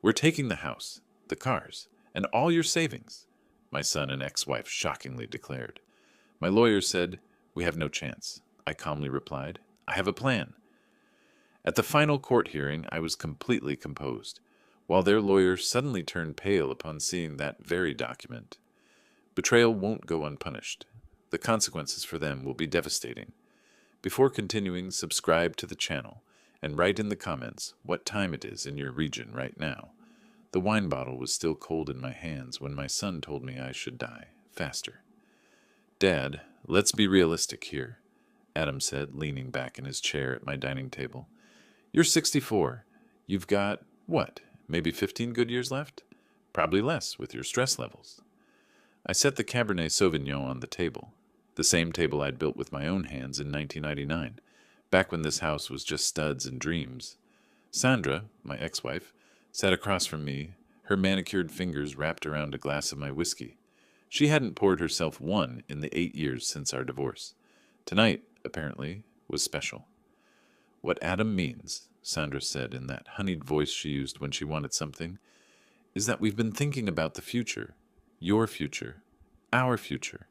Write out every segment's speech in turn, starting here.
We're taking the house, the cars, and all your savings, my son and ex-wife shockingly declared. My lawyer said, "We have no chance." I calmly replied, "I have a plan." At the final court hearing, I was completely composed, while their lawyer suddenly turned pale upon seeing that very document. Betrayal won't go unpunished. The consequences for them will be devastating. Before continuing, subscribe to the channel and write in the comments what time it is in your region right now. The wine bottle was still cold in my hands when my son told me I should die faster. "Dad, let's be realistic here," Adam said, leaning back in his chair at my dining table. "You're 64. You've got, what, maybe 15 good years left? Probably less with your stress levels." I set the Cabernet Sauvignon on the table, the same table I'd built with my own hands in 1999, back when this house was just studs and dreams. Sandra, my ex-wife, sat across from me, her manicured fingers wrapped around a glass of my whiskey. She hadn't poured herself one in the 8 years since our divorce. Tonight, apparently, was special. "What Adam means," Sandra said in that honeyed voice she used when she wanted something, "is that we've been thinking about the future. Your future. Our future."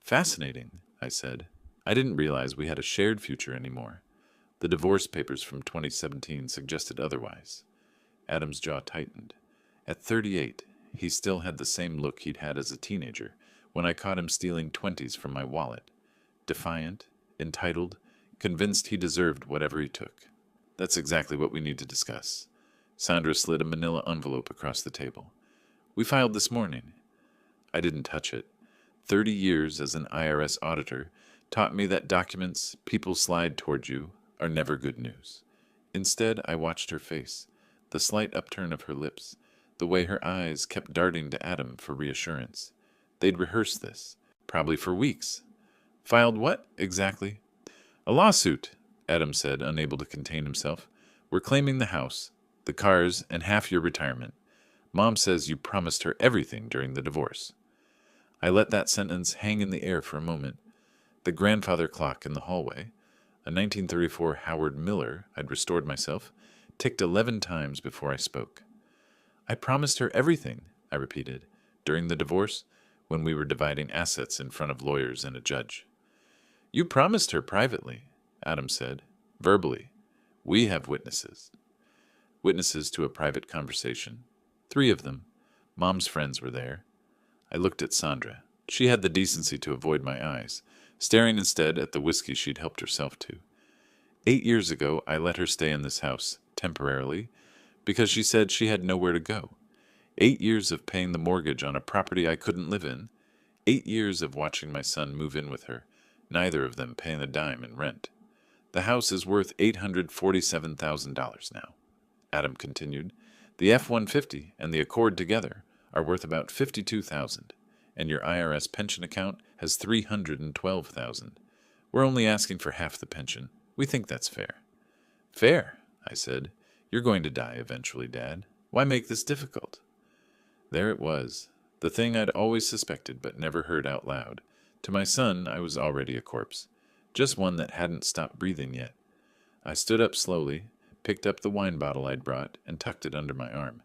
"Fascinating," I said. I didn't realize we had a shared future anymore. The divorce papers from 2017 suggested otherwise. Adam's jaw tightened. At 38, he still had the same look he'd had as a teenager when I caught him stealing 20s from my wallet. Defiant, entitled, convinced he deserved whatever he took. "That's exactly what we need to discuss." Sandra slid a manila envelope across the table. "We filed this morning." I didn't touch it. 30 years as an IRS auditor taught me that documents people slide toward you are never good news. Instead, I watched her face, the slight upturn of her lips, the way her eyes kept darting to Adam for reassurance. They'd rehearsed this, probably for weeks. "Filed what, exactly?" "A lawsuit," Adam said, unable to contain himself. "We're claiming the house, the cars, and half your retirement. Mom says you promised her everything during the divorce." I let that sentence hang in the air for a moment. The grandfather clock in the hallway, a 1934 Howard Miller I'd restored myself, ticked 11 times before I spoke. "I promised her everything," I repeated, "during the divorce, when we were dividing assets in front of lawyers and a judge." "You promised her privately," Adam said, "verbally. We have witnesses." Witnesses to a private conversation. 3 of them. Mom's friends were there. I looked at Sandra. She had the decency to avoid my eyes, staring instead at the whiskey she'd helped herself to. 8 years ago, I let her stay in this house, temporarily, because she said she had nowhere to go. 8 years of paying the mortgage on a property I couldn't live in. 8 years of watching my son move in with her, neither of them paying a dime in rent. The house is worth $847,000 now, Adam continued. The F-150 and the Accord together are worth about $52,000, and your IRS pension account has $312,000. We're only asking for half the pension. We think that's fair." "Fair," I said. "You're going to die eventually, Dad. Why make this difficult?" There it was, the thing I'd always suspected but never heard out loud. To my son, I was already a corpse, just one that hadn't stopped breathing yet. I stood up slowly, picked up the wine bottle I'd brought, and tucked it under my arm.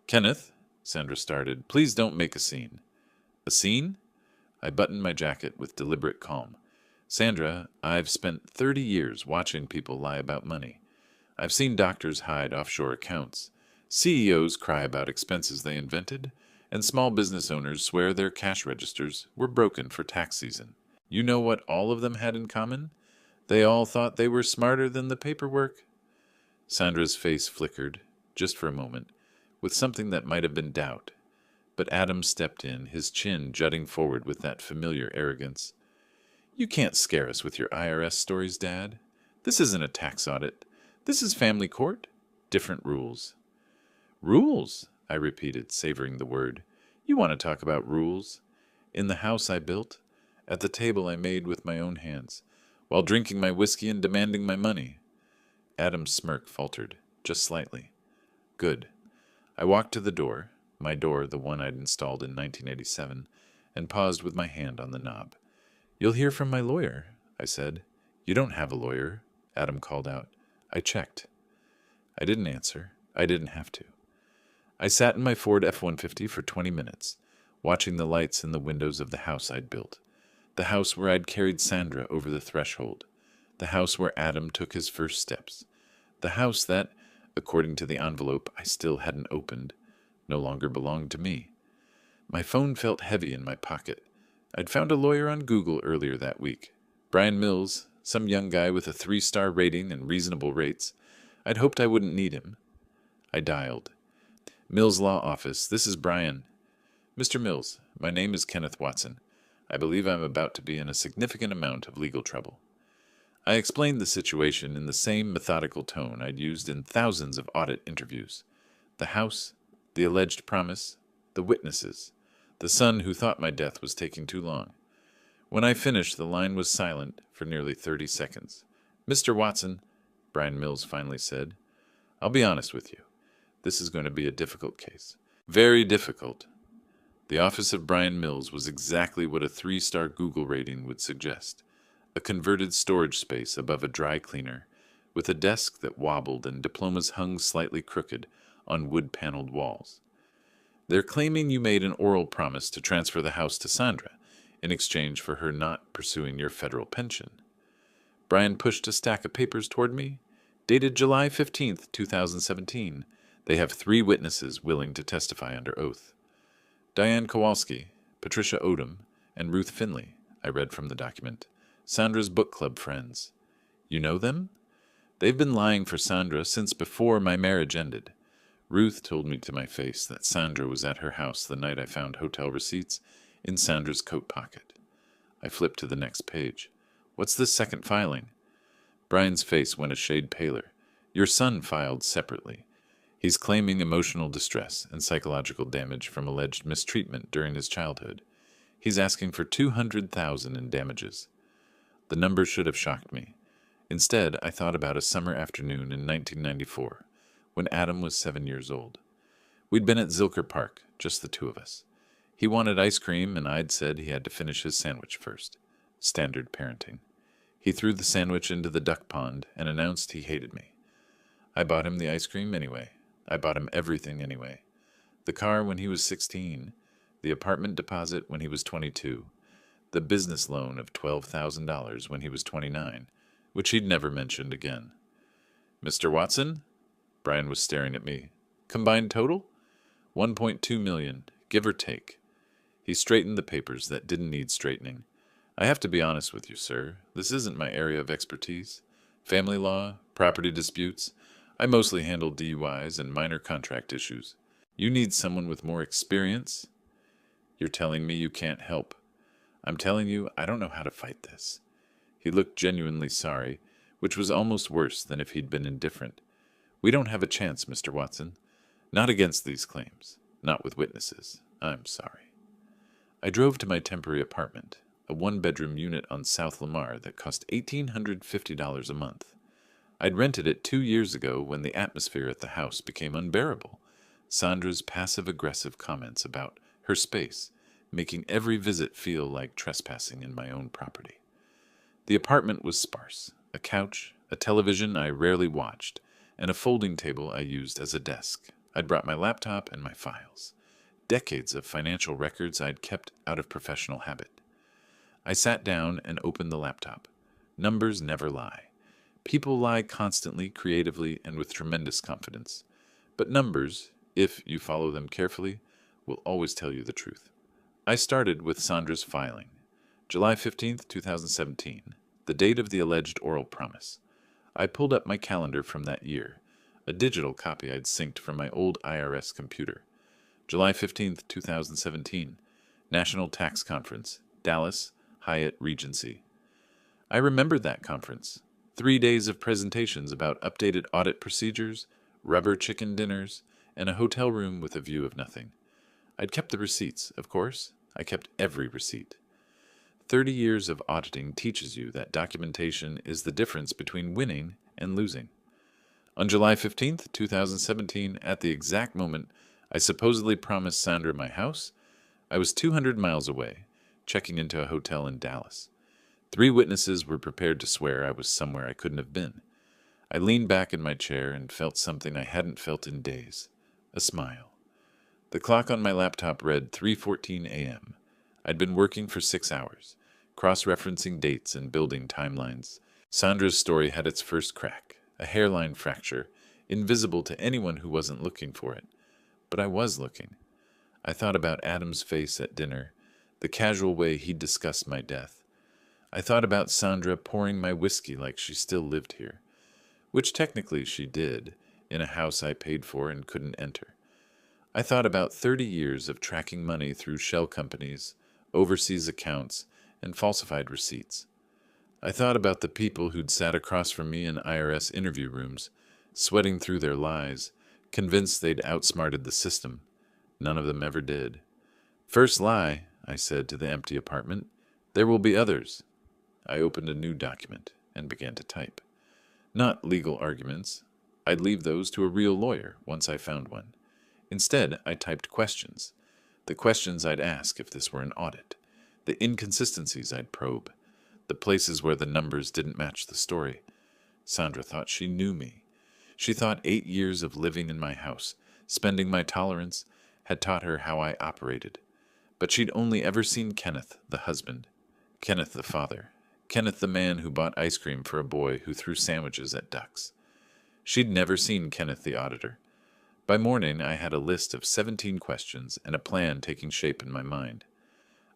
"Kenneth," Sandra started, "please don't make a scene." "A scene?" I buttoned my jacket with deliberate calm. "Sandra, I've spent 30 years watching people lie about money. I've seen doctors hide offshore accounts, CEOs cry about expenses they invented, and small business owners swear their cash registers were broken for tax season. You know what all of them had in common? They all thought they were smarter than the paperwork." Sandra's face flickered, just for a moment, with something that might have been doubt. But Adam stepped in, his chin jutting forward with that familiar arrogance. "You can't scare us with your IRS stories, Dad. This isn't a tax audit. This is family court. Different rules." "Rules?" I repeated, savoring the word. "You want to talk about rules? In the house I built, at the table I made with my own hands, while drinking my whiskey and demanding my money." Adam's smirk faltered, just slightly. "Good." I walked to the door, my door, the one I'd installed in 1987, and paused with my hand on the knob. "You'll hear from my lawyer," I said. "You don't have a lawyer," Adam called out. I checked. I didn't answer. I didn't have to. I sat in my Ford F-150 for 20 minutes, watching the lights in the windows of the house I'd built. The house where I'd carried Sandra over the threshold. The house where Adam took his first steps. The house that, according to the envelope I still hadn't opened, no longer belonged to me. My phone felt heavy in my pocket. I'd found a lawyer on Google earlier that week. Brian Mills, some young guy with a 3-star rating and reasonable rates. I'd hoped I wouldn't need him. I dialed. Mills Law Office, this is Brian. Mr. Mills, my name is Kenneth Watson. I believe I'm about to be in a significant amount of legal trouble. I explained the situation in the same methodical tone I'd used in thousands of audit interviews. The house, the alleged promise, the witnesses, the son who thought my death was taking too long. When I finished, the line was silent for nearly 30 seconds. Mr. Watson, Brian Mills finally said, I'll be honest with you. This is going to be a difficult case. Very difficult. The office of Brian Mills was exactly what a 3-star Google rating would suggest. A converted storage space above a dry cleaner, with a desk that wobbled and diplomas hung slightly crooked on wood-paneled walls. They're claiming you made an oral promise to transfer the house to Sandra in exchange for her not pursuing your federal pension. Brian pushed a stack of papers toward me. Dated July 15th, 2017. They have 3 witnesses willing to testify under oath. Diane Kowalski, Patricia Odom, and Ruth Finley, I read from the document. Sandra's book club friends. You know them? They've been lying for Sandra since before my marriage ended. Ruth told me to my face that Sandra was at her house the night I found hotel receipts in Sandra's coat pocket. I flipped to the next page. What's this second filing? Brian's face went a shade paler. Your son filed separately. He's claiming emotional distress and psychological damage from alleged mistreatment during his childhood. He's asking for $200,000 in damages. The number should have shocked me. Instead, I thought about a summer afternoon in 1994, when Adam was 7 years old. We'd been at Zilker Park, just the 2 of us. He wanted ice cream, and I'd said he had to finish his sandwich first. Standard parenting. He threw the sandwich into the duck pond and announced he hated me. I bought him the ice cream anyway. I bought him everything anyway. The car when he was 16, the apartment deposit when he was 22, the business loan of $12,000 when he was 29, which he'd never mentioned again. Mr. Watson? Brian was staring at me. Combined total? $1.2 million, give or take. He straightened the papers that didn't need straightening. I have to be honest with you, sir. This isn't my area of expertise. Family law, property disputes. I mostly handle DUIs and minor contract issues. You need someone with more experience? You're telling me you can't help. I'm telling you I don't know how to fight this. He looked genuinely sorry, which was almost worse than if he'd been indifferent. We don't have a chance, Mr. Watson. Not against these claims. Not with witnesses. I'm sorry. I drove to my temporary apartment, a 1-bedroom unit on South Lamar that cost $1,850 a month. I'd rented it 2 years ago when the atmosphere at the house became unbearable. Sandra's passive-aggressive comments about her space, making every visit feel like trespassing in my own property. The apartment was sparse. A couch, a television I rarely watched, and a folding table I used as a desk. I'd brought my laptop and my files. Decades of financial records I'd kept out of professional habit. I sat down and opened the laptop. Numbers never lie. People lie constantly, creatively, and with tremendous confidence. But numbers, if you follow them carefully, will always tell you the truth. I started with Sandra's filing. July 15th, 2017, the date of the alleged oral promise. I pulled up my calendar from that year, a digital copy I'd synced from my old IRS computer. July 15th, 2017, National Tax Conference, Dallas, Hyatt Regency. I remembered that conference. 3 days of presentations about updated audit procedures, rubber chicken dinners, and a hotel room with a view of nothing. I'd kept the receipts, of course. I kept every receipt. 30 years of auditing teaches you that documentation is the difference between winning and losing. On July 15th, 2017, at the exact moment I supposedly promised Sandra my house, I was 200 miles away, checking into a hotel in Dallas. 3 witnesses were prepared to swear I was somewhere I couldn't have been. I leaned back in my chair and felt something I hadn't felt in days. A smile. The clock on my laptop read 3:14 a.m. I'd been working for 6 hours, cross-referencing dates and building timelines. Sandra's story had its first crack, a hairline fracture, invisible to anyone who wasn't looking for it. But I was looking. I thought about Adam's face at dinner, the casual way he'd discussed my death. I thought about Sandra pouring my whiskey like she still lived here, which technically she did, in a house I paid for and couldn't enter. I thought about 30 years of tracking money through shell companies, overseas accounts, and falsified receipts. I thought about the people who'd sat across from me in IRS interview rooms, sweating through their lies, convinced they'd outsmarted the system. None of them ever did. "First lie," I said to the empty apartment. "There will be others." I opened a new document and began to type. Not legal arguments. I'd leave those to a real lawyer once I found one. Instead, I typed questions. The questions I'd ask if this were an audit. The inconsistencies I'd probe. The places where the numbers didn't match the story. Sandra thought she knew me. She thought 8 years of living in my house, spending my tolerance, had taught her how I operated. But she'd only ever seen Kenneth, the husband. Kenneth, the father. Kenneth, the man who bought ice cream for a boy who threw sandwiches at ducks. She'd never seen Kenneth, the auditor. By morning, I had a list of 17 questions and a plan taking shape in my mind.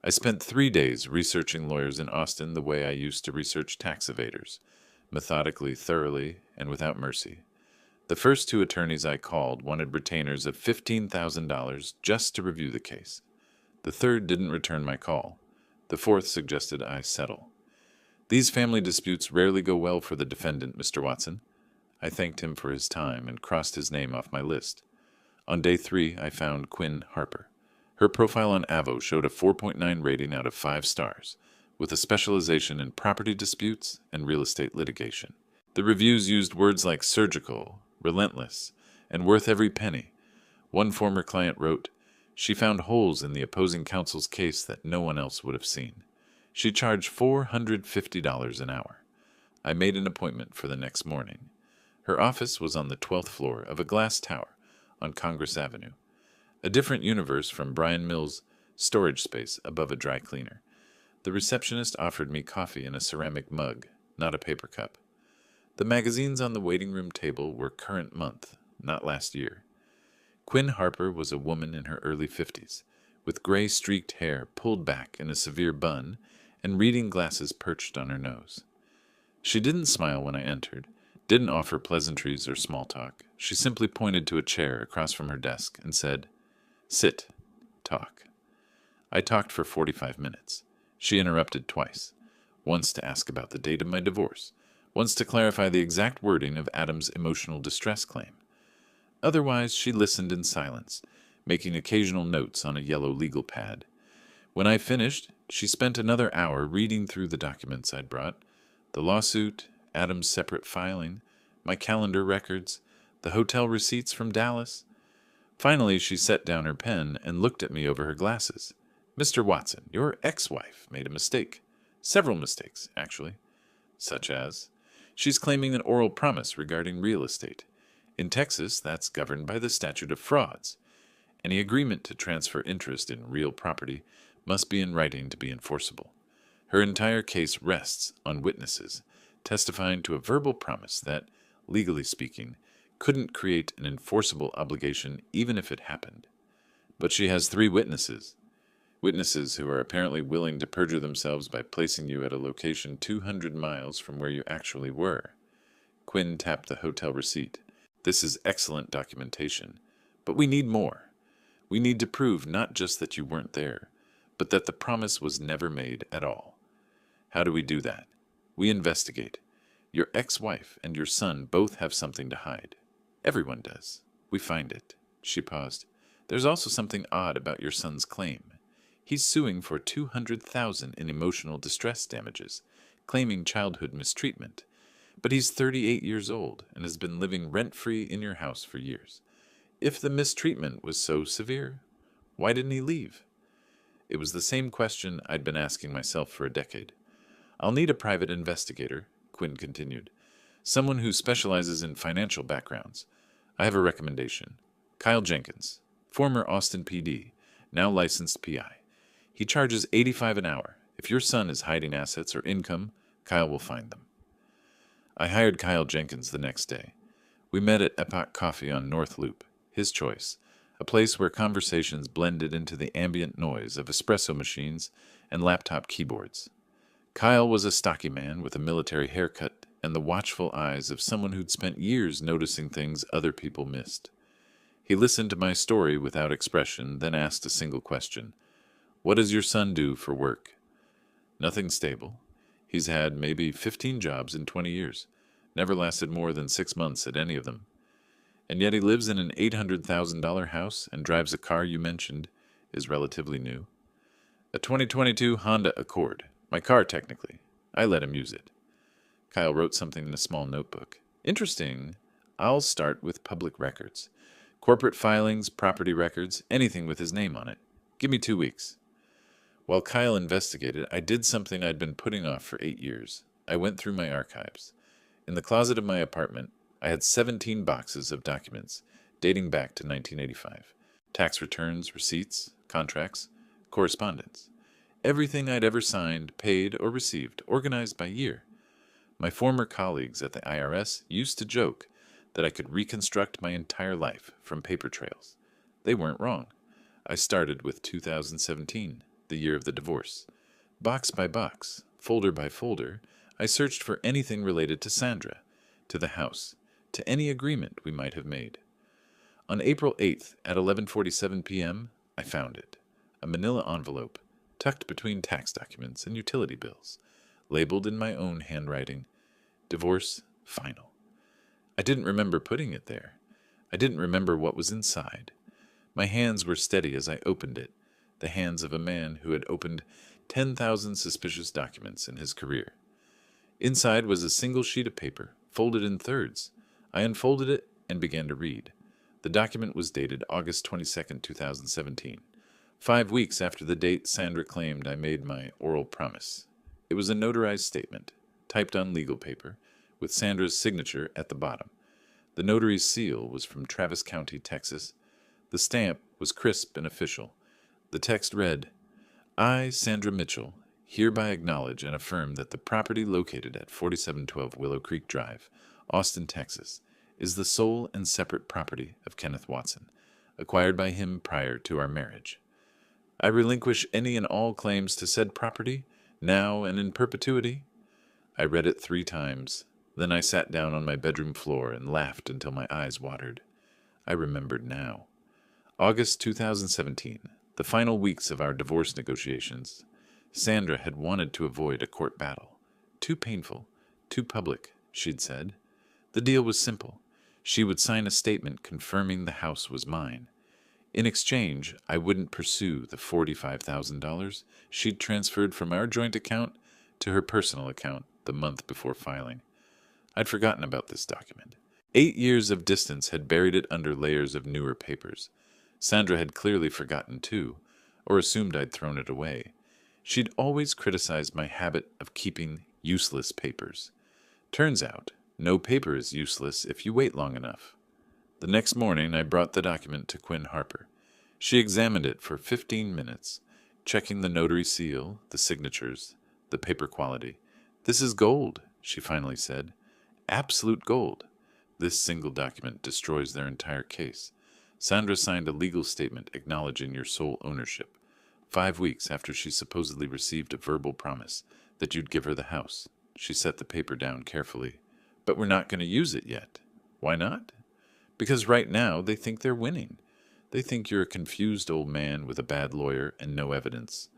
I spent 3 days researching lawyers in Austin the way I used to research tax evaders, methodically, thoroughly, and without mercy. The first 2 attorneys I called wanted retainers of $15,000 just to review the case. The third didn't return my call. The fourth suggested I settle. "These family disputes rarely go well for the defendant, Mr. Watson." I thanked him for his time and crossed his name off my list. On day 3, I found Quinn Harper. Her profile on Avvo showed a 4.9 rating out of 5 stars, with a specialization in property disputes and real estate litigation. The reviews used words like surgical, relentless, and worth every penny. One former client wrote, "She found holes in the opposing counsel's case that no one else would have seen." She charged $450 an hour. I made an appointment for the next morning. Her office was on the 12th floor of a glass tower on Congress Avenue, a different universe from Brian Mills' storage space above a dry cleaner. The receptionist offered me coffee in a ceramic mug, not a paper cup. The magazines on the waiting room table were current month, not last year. Quinn Harper was a woman in her early 50s, with gray streaked hair pulled back in a severe bun and reading glasses perched on her nose. She didn't smile when I entered, didn't offer pleasantries or small talk. She simply pointed to a chair across from her desk and said, "Sit, talk." I talked for 45 minutes. She interrupted twice, once to ask about the date of my divorce, once to clarify the exact wording of Adam's emotional distress claim. Otherwise, she listened in silence, making occasional notes on a yellow legal pad. When I finished, she spent another hour reading through the documents I'd brought, the lawsuit, Adam's separate filing, my calendar records, the hotel receipts from Dallas. Finally, she set down her pen and looked at me over her glasses. "Mr. Watson, your ex-wife made a mistake. Several mistakes, actually. Such as, she's claiming an oral promise regarding real estate. In Texas, that's governed by the statute of frauds. Any agreement to transfer interest in real property must be in writing to be enforceable. Her entire case rests on witnesses testifying to a verbal promise that, legally speaking, couldn't create an enforceable obligation even if it happened. But she has 3 witnesses. Witnesses who are apparently willing to perjure themselves by placing you at a location 200 miles from where you actually were." Quinn tapped the hotel receipt. "This is excellent documentation, but we need more. We need to prove not just that you weren't there, but that the promise was never made at all. How do we do that? We investigate. Your ex-wife and your son both have something to hide. Everyone does. We find it." She paused. "There's also something odd about your son's claim. He's suing for $200,000 in emotional distress damages, claiming childhood mistreatment. But he's 38 years old and has been living rent-free in your house for years. If the mistreatment was so severe, why didn't he leave?" It was the same question I'd been asking myself for a decade. "I'll need a private investigator," Quinn continued. "Someone who specializes in financial backgrounds. I have a recommendation. Kyle Jenkins. former Austin PD, now licensed PI. He charges $85 an hour. If your son is hiding assets or income, Kyle will find them. I hired Kyle Jenkins the next day. We met at Epoch Coffee on North Loop, his choice, a place where conversations blended into the ambient noise of espresso machines and laptop keyboards. Kyle was a stocky man with a military haircut and the watchful eyes of someone who'd spent years noticing things other people missed. He listened to my story without expression, then asked a single question. "What does your son do for work?" "Nothing stable. He's had maybe 15 jobs in 20 years. Never lasted more than 6 months at any of them. And yet he lives in an $800,000 house and drives a car you mentioned is relatively new. A 2022 Honda Accord. My car, technically. I let him use it." Kyle wrote something in a small notebook. "Interesting. I'll start with public records. Corporate filings, property records, anything with his name on it. Give me 2 weeks." While Kyle investigated, I did something I'd been putting off for 8 years. I went through my archives. In the closet of my apartment, I had 17 boxes of documents dating back to 1985. Tax returns, receipts, contracts, correspondence. Everything I'd ever signed, paid, or received, organized by year. My former colleagues at the IRS used to joke that I could reconstruct my entire life from paper trails. They weren't wrong. I started with 2017, the year of the divorce. Box by box, folder by folder, I searched for anything related to Sandra, to the house, to any agreement we might have made. On April 8th at 11:47 p.m., I found it. A manila envelope, tucked between tax documents and utility bills, labeled in my own handwriting, "Divorce Final." I didn't remember putting it there. I didn't remember what was inside. My hands were steady as I opened it, the hands of a man who had opened 10,000 suspicious documents in his career. Inside was a single sheet of paper, folded in thirds. I unfolded it and began to read. The document was dated August 22nd, 2017, 5 weeks after the date Sandra claimed I made my oral promise. It was a notarized statement, typed on legal paper, with Sandra's signature at the bottom. The notary's seal was from Travis County, Texas. The stamp was crisp and official. The text read, "I, Sandra Mitchell, hereby acknowledge and affirm that the property located at 4712 Willow Creek Drive, Austin, Texas, is the sole and separate property of Kenneth Watson, acquired by him prior to our marriage. I relinquish any and all claims to said property, now and in perpetuity." I read it 3 times. Then I sat down on my bedroom floor and laughed until my eyes watered. I remembered now. August 2017, the final weeks of our divorce negotiations. Sandra had wanted to avoid a court battle. Too painful, too public, she'd said. The deal was simple. She would sign a statement confirming the house was mine. In exchange, I wouldn't pursue the $45,000 she'd transferred from our joint account to her personal account the month before filing. I'd forgotten about this document. 8 years of distance had buried it under layers of newer papers. Sandra had clearly forgotten too, or assumed I'd thrown it away. She'd always criticized my habit of keeping useless papers. Turns out, no paper is useless if you wait long enough. The next morning, I brought the document to Quinn Harper. She examined it for 15 minutes, checking the notary seal, the signatures, the paper quality. "This is gold," she finally said. "Absolute gold. This single document destroys their entire case. Sandra signed a legal statement acknowledging your sole ownership, 5 weeks after she supposedly received a verbal promise that you'd give her the house." She set the paper down carefully. "But we're not going to use it yet." "Why not?" "Because right now they think they're winning. They think you're a confused old man with a bad lawyer and no evidence.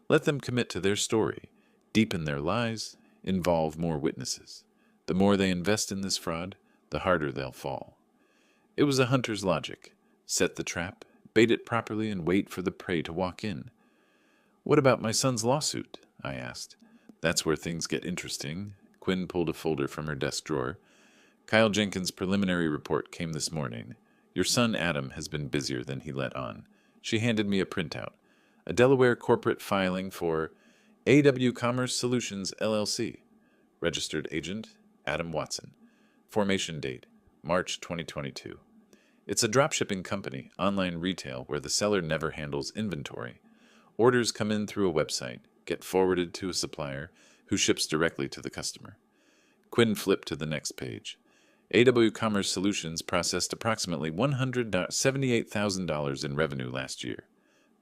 Let them commit to their story, deepen their lies, involve more witnesses. The more they invest in this fraud, the harder they'll fall." It was a hunter's logic. Set the trap, bait it properly, and wait for the prey to walk in. "What about my son's lawsuit?" I asked. "That's where things get interesting." Quinn pulled a folder from her desk drawer. "Kyle Jenkins' preliminary report came this morning. Your son Adam has been busier than he let on." She handed me a printout. "A Delaware corporate filing for AW Commerce Solutions, LLC. Registered agent, Adam Watson. Formation date, March 2022. It's a dropshipping company, online retail, where the seller never handles inventory. Orders come in through a website, get forwarded to a supplier, who ships directly to the customer. Quinn flipped to the next page. AW Commerce Solutions processed approximately $178,000 in revenue last year.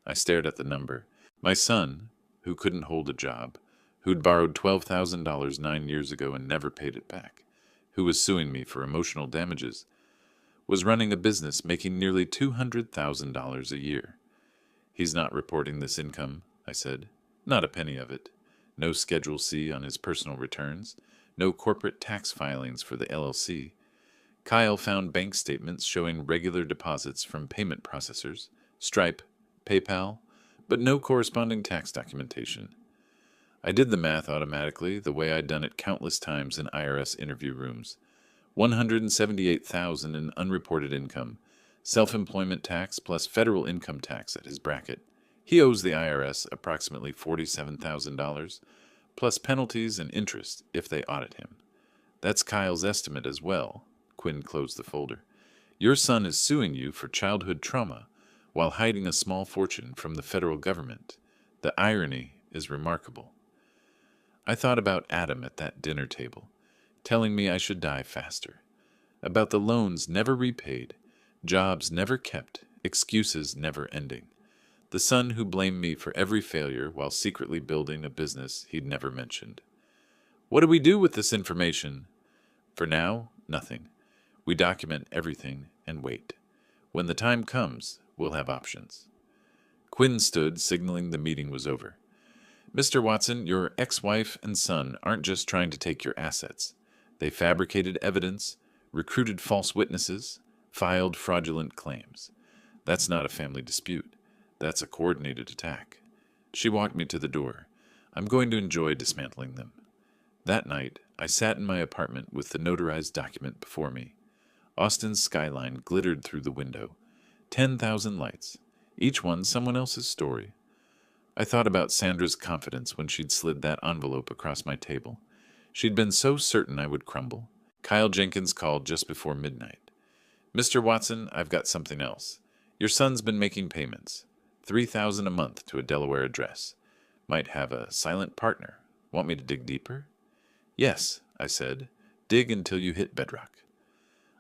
I stared at the number. My son, who couldn't hold a job, who'd borrowed $12,000 9 years ago and never paid it back, who was suing me for emotional damages, was running a business making nearly $200,000 a year. He's not reporting this income, I said. Not a penny of it. No Schedule C on his personal returns. No corporate tax filings for the LLC. Kyle found bank statements showing regular deposits from payment processors, Stripe, PayPal, but no corresponding tax documentation. I did the math automatically, the way I'd done it countless times in IRS interview rooms. $178,000 in unreported income, self-employment tax plus federal income tax at his bracket. He owes the IRS approximately $47,000, plus penalties and interest if they audit him. That's Kyle's estimate as well. Quinn closed the folder. Your son is suing you for childhood trauma while hiding a small fortune from the federal government. The irony is remarkable. I thought about Adam at that dinner table, telling me I should die faster. About the loans never repaid, jobs never kept, excuses never ending. The son who blamed me for every failure while secretly building a business he'd never mentioned. What do we do with this information? For now, nothing. We document everything and wait. When the time comes, we'll have options. Quinn stood, signaling the meeting was over. Mr. Watson, your ex-wife and son aren't just trying to take your assets. They fabricated evidence, recruited false witnesses, filed fraudulent claims. That's not a family dispute. That's a coordinated attack. She walked me to the door. I'm going to enjoy dismantling them. That night, I sat in my apartment with the notarized document before me. Austin's skyline glittered through the window. 10,000 lights, each one someone else's story. I thought about Sandra's confidence when she'd slid that envelope across my table. She'd been so certain I would crumble. Kyle Jenkins called just before midnight. Mr. Watson, I've got something else. Your son's been making payments. $3,000 a month to a Delaware address. Might have a silent partner. Want me to dig deeper? Yes, I said. Dig until you hit bedrock.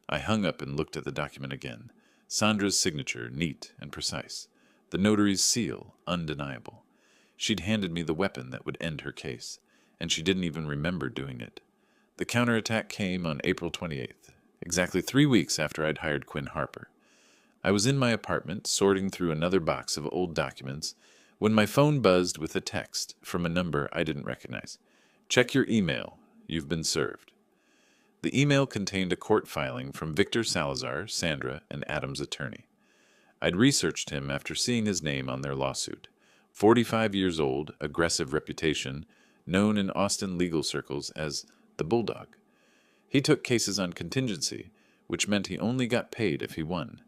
I hung up and looked at the document again. Sandra's signature, neat and precise. The notary's seal, undeniable. She'd handed me the weapon that would end her case, and she didn't even remember doing it. The counterattack came on April 28th, exactly 3 weeks after I'd hired Quinn Harper. I was in my apartment, sorting through another box of old documents, when my phone buzzed with a text from a number I didn't recognize. Check your email. You've been served. The email contained a court filing from Victor Salazar, Sandra, and Adam's attorney. I'd researched him after seeing his name on their lawsuit. 45 years old, aggressive reputation, known in Austin legal circles as the Bulldog. He took cases on contingency, which meant he only got paid if he won.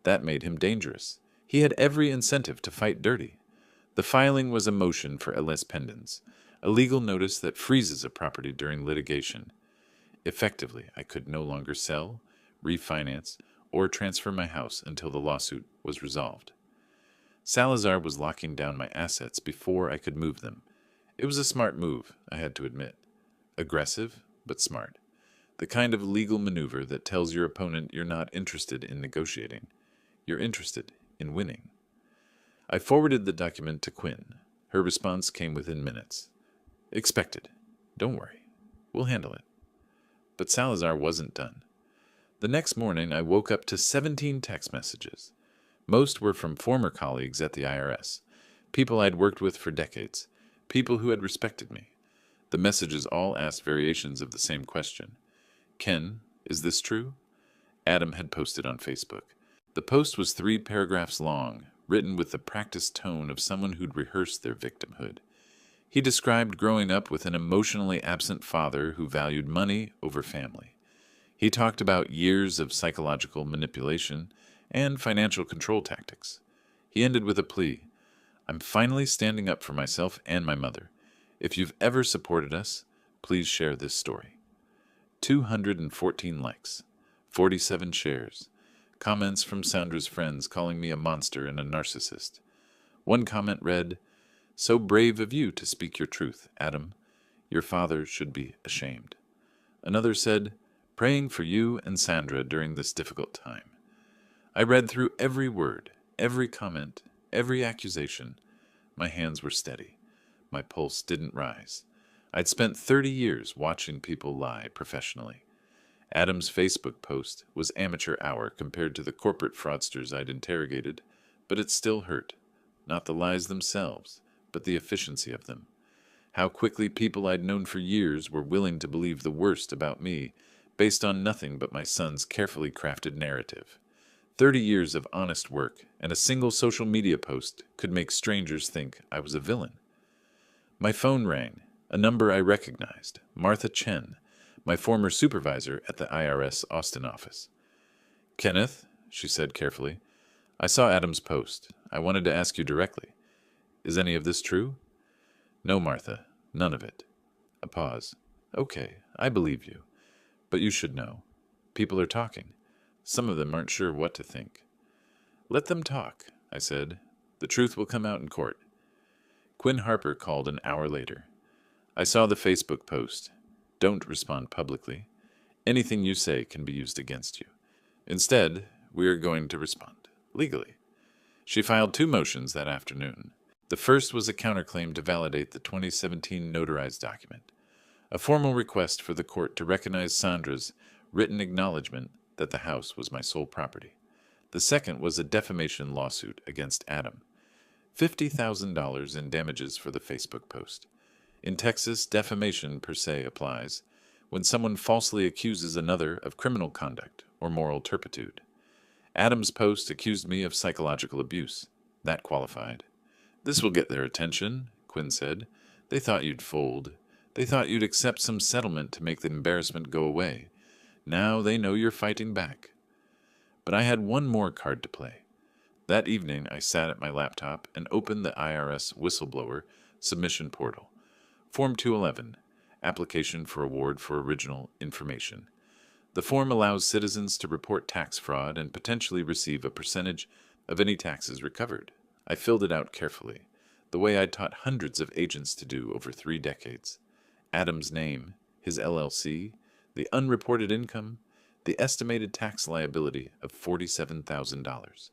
That made him dangerous. He had every incentive to fight dirty. The filing was a motion for lis pendens, a legal notice that freezes a property during litigation. Effectively, I could no longer sell, refinance, or transfer my house until the lawsuit was resolved. Salazar was locking down my assets before I could move them. It was a smart move, I had to admit. Aggressive, but smart. The kind of legal maneuver that tells your opponent you're not interested in negotiating. You're interested in winning. I forwarded the document to Quinn. Her response came within minutes. Expected. Don't worry. We'll handle it. But Salazar wasn't done. The next morning, I woke up to 17 text messages. Most were from former colleagues at the IRS, people I'd worked with for decades, people who had respected me. The messages all asked variations of the same question. Ken, is this true? Adam had posted on Facebook. The post was 3 paragraphs long, written with the practiced tone of someone who'd rehearsed their victimhood. He described growing up with an emotionally absent father who valued money over family. He talked about years of psychological manipulation and financial control tactics. He ended with a plea. I'm finally standing up for myself and my mother. If you've ever supported us, please share this story. 214 likes, 47 shares. Comments from Sandra's friends calling me a monster and a narcissist. One comment read, "So brave of you to speak your truth, Adam. Your father should be ashamed." Another said, "Praying for you and Sandra during this difficult time." I read through every word, every comment, every accusation. My hands were steady. My pulse didn't rise. I'd spent 30 years watching people lie professionally. Adam's Facebook post was amateur hour compared to the corporate fraudsters I'd interrogated, but it still hurt. Not the lies themselves, but the efficiency of them. How quickly people I'd known for years were willing to believe the worst about me, based on nothing but my son's carefully crafted narrative. 30 years of honest work and a single social media post could make strangers think I was a villain. My phone rang, a number I recognized, Martha Chen, my former supervisor at the IRS Austin office. "Kenneth," she said carefully, "I saw Adam's post. I wanted to ask you directly. Is any of this true?" "No, Martha, none of it." A pause. "Okay, I believe you. But you should know. People are talking. Some of them aren't sure what to think." "Let them talk," I said. "The truth will come out in court." Quinn Harper called an hour later. "I saw the Facebook post. Don't respond publicly. Anything you say can be used against you. Instead, we are going to respond legally." She filed 2 motions that afternoon. The first was a counterclaim to validate the 2017 notarized document, a formal request for the court to recognize Sandra's written acknowledgement that the house was my sole property. The second was a defamation lawsuit against Adam. $50,000 in damages for the Facebook post. In Texas, defamation per se applies when someone falsely accuses another of criminal conduct or moral turpitude. Adam's post accused me of psychological abuse. That qualified. "This will get their attention," Quinn said. "They thought you'd fold. They thought you'd accept some settlement to make the embarrassment go away. Now they know you're fighting back." But I had one more card to play. That evening I sat at my laptop and opened the IRS whistleblower submission portal. Form 211, Application for Award for Original Information. The form allows citizens to report tax fraud and potentially receive a percentage of any taxes recovered. I filled it out carefully, the way I'd taught hundreds of agents to do over 3 decades. Adam's name, his LLC, the unreported income, the estimated tax liability of $47,000.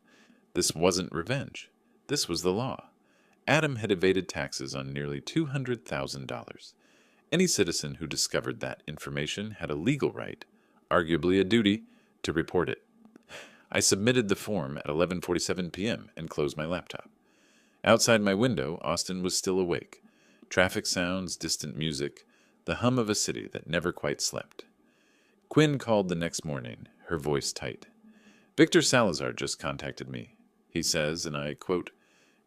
This wasn't revenge. This was the law. Adam had evaded taxes on nearly $200,000. Any citizen who discovered that information had a legal right, arguably a duty, to report it. I submitted the form at 11:47 p.m. and closed my laptop. Outside my window, Austin was still awake. Traffic sounds, distant music, the hum of a city that never quite slept. Quinn called the next morning, her voice tight. "Victor Salazar just contacted me. He says, and I quote,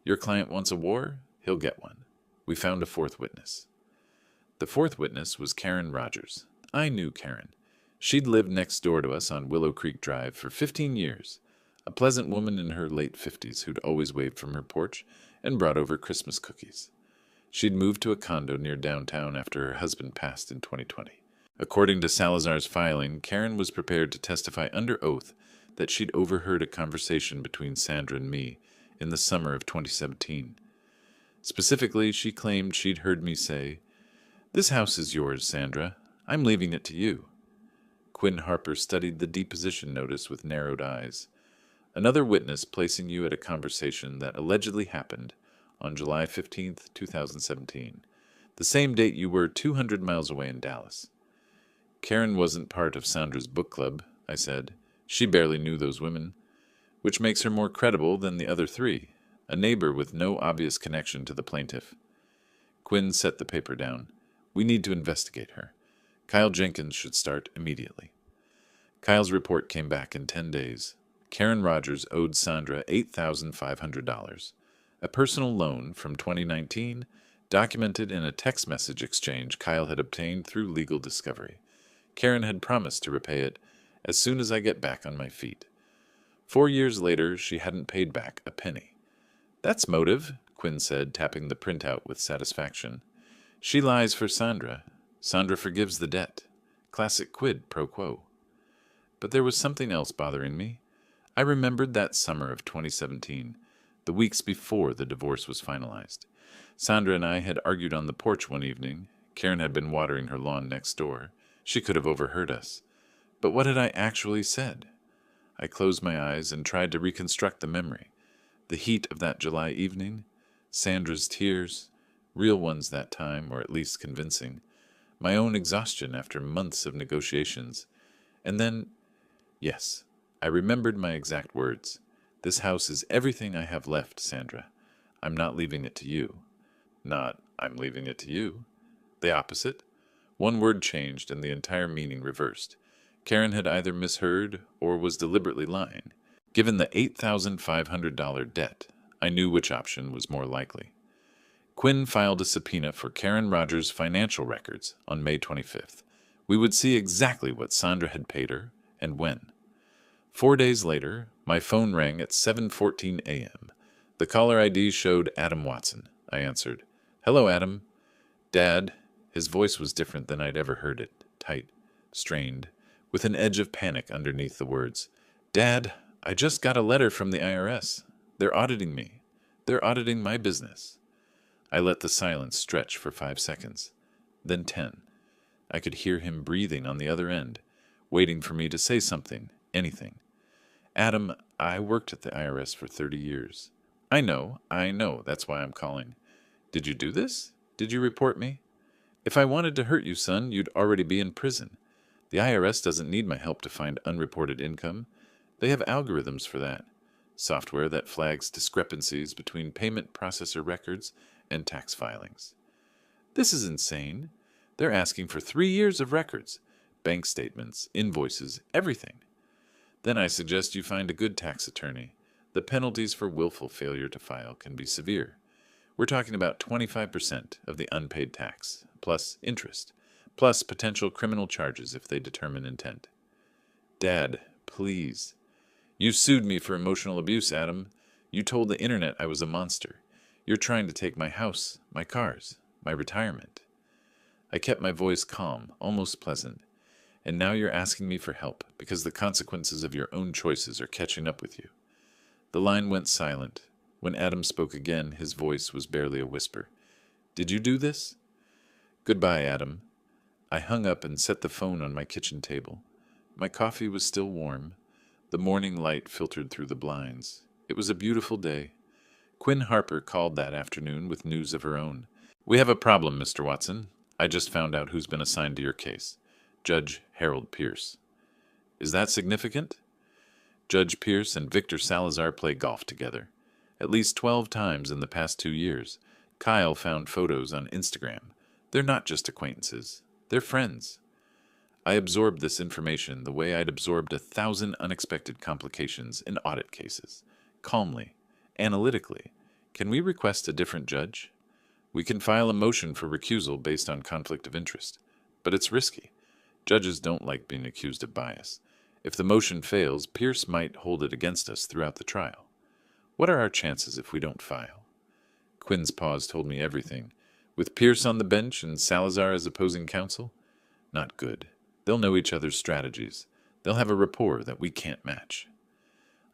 'Your client wants a war? He'll get one. We found a 4th witness.'" The 4th witness was Karen Rogers. I knew Karen. She'd lived next door to us on Willow Creek Drive for 15 years, a pleasant woman in her late 50s who'd always waved from her porch and brought over Christmas cookies. She'd moved to a condo near downtown after her husband passed in 2020. According to Salazar's filing, Karen was prepared to testify under oath that she'd overheard a conversation between Sandra and me in the summer of 2017. Specifically, she claimed she'd heard me say, "This house is yours, Sandra. I'm leaving it to you." Quinn Harper studied the deposition notice with narrowed eyes. "Another witness placing you at a conversation that allegedly happened on July 15th, 2017, the same date you were 200 miles away in Dallas." "Karen wasn't part of Sandra's book club," I said. "She barely knew those women, which makes her more credible than the other 3, a neighbor with no obvious connection to the plaintiff." Quinn set the paper down. "We need to investigate her. Kyle Jenkins should start immediately." Kyle's report came back in 10 days. Karen Rogers owed Sandra $8,500, a personal loan from 2019, documented in a text message exchange Kyle had obtained through legal discovery. Karen had promised to repay it as soon as I get back on my feet. 4 years later, she hadn't paid back a penny. "That's motive," Quinn said, tapping the printout with satisfaction. "She lies for Sandra. Sandra forgives the debt. Classic quid pro quo." But there was something else bothering me. I remembered that summer of 2017, the weeks before the divorce was finalized. Sandra and I had argued on the porch one evening. Karen had been watering her lawn next door. She could have overheard us. But what had I actually said? I closed my eyes and tried to reconstruct the memory. The heat of that July evening, Sandra's tears, real ones that time, or at least convincing, my own exhaustion after months of negotiations, and then, yes, I remembered my exact words. This house is everything I have left, Sandra. I'm not leaving it to you. Not, I'm leaving it to you. The opposite. One word changed and the entire meaning reversed. Karen had either misheard or was deliberately lying. Given the $8,500 debt, I knew which option was more likely. Quinn filed a subpoena for Karen Rogers' financial records on May 25th. We would see exactly what Sandra had paid her and when. 4 days later, my phone rang at 7:14 a.m. The caller ID showed Adam Watson. I answered. "Hello, Adam." "Dad." His voice was different than I'd ever heard it, tight, strained, with an edge of panic underneath the words. "Dad, I just got a letter from the IRS. They're auditing me. They're auditing my business." I let the silence stretch for 5 seconds, then 10. I could hear him breathing on the other end, waiting for me to say something, anything. "Adam, I worked at the IRS for 30 years. I know, that's why I'm calling. Did you do this? Did you report me? If I wanted to hurt you, son, you'd already be in prison. The IRS doesn't need my help to find unreported income. They have algorithms for that. Software that flags discrepancies between payment processor records and tax filings. This is insane. They're asking for 3 years of records, bank statements, invoices, everything. Then I suggest you find a good tax attorney. The penalties for willful failure to file can be severe. We're talking about 25% of the unpaid tax, plus interest, plus potential criminal charges if they determine intent." "Dad, please. You sued me for emotional abuse, Adam. You told the internet I was a monster. You're trying to take my house, my cars, my retirement." I kept my voice calm, almost pleasant. "And now you're asking me for help because the consequences of your own choices are catching up with you." The line went silent. When Adam spoke again, his voice was barely a whisper. "Did you do this?" "Goodbye, Adam." I hung up and set the phone on my kitchen table. My coffee was still warm. The morning light filtered through the blinds. It was a beautiful day. Quinn Harper called that afternoon with news of her own. "We have a problem, Mr. Watson. I just found out who's been assigned to your case. Judge Harold Pierce." "Is that significant?" Judge Pierce and Victor Salazar play golf together. At least 12 times in the past 2 years. Kyle found photos on Instagram. They're not just acquaintances. They're friends. I absorbed this information the way I'd absorbed 1,000 unexpected complications in audit cases. Calmly, analytically. Can we request a different judge? We can file a motion for recusal based on conflict of interest. But it's risky. Judges don't like being accused of bias. If the motion fails, Pierce might hold it against us throughout the trial. What are our chances if we don't file? Quinn's pause told me everything. With Pierce on the bench and Salazar as opposing counsel? Not good. They'll know each other's strategies. They'll have a rapport that we can't match.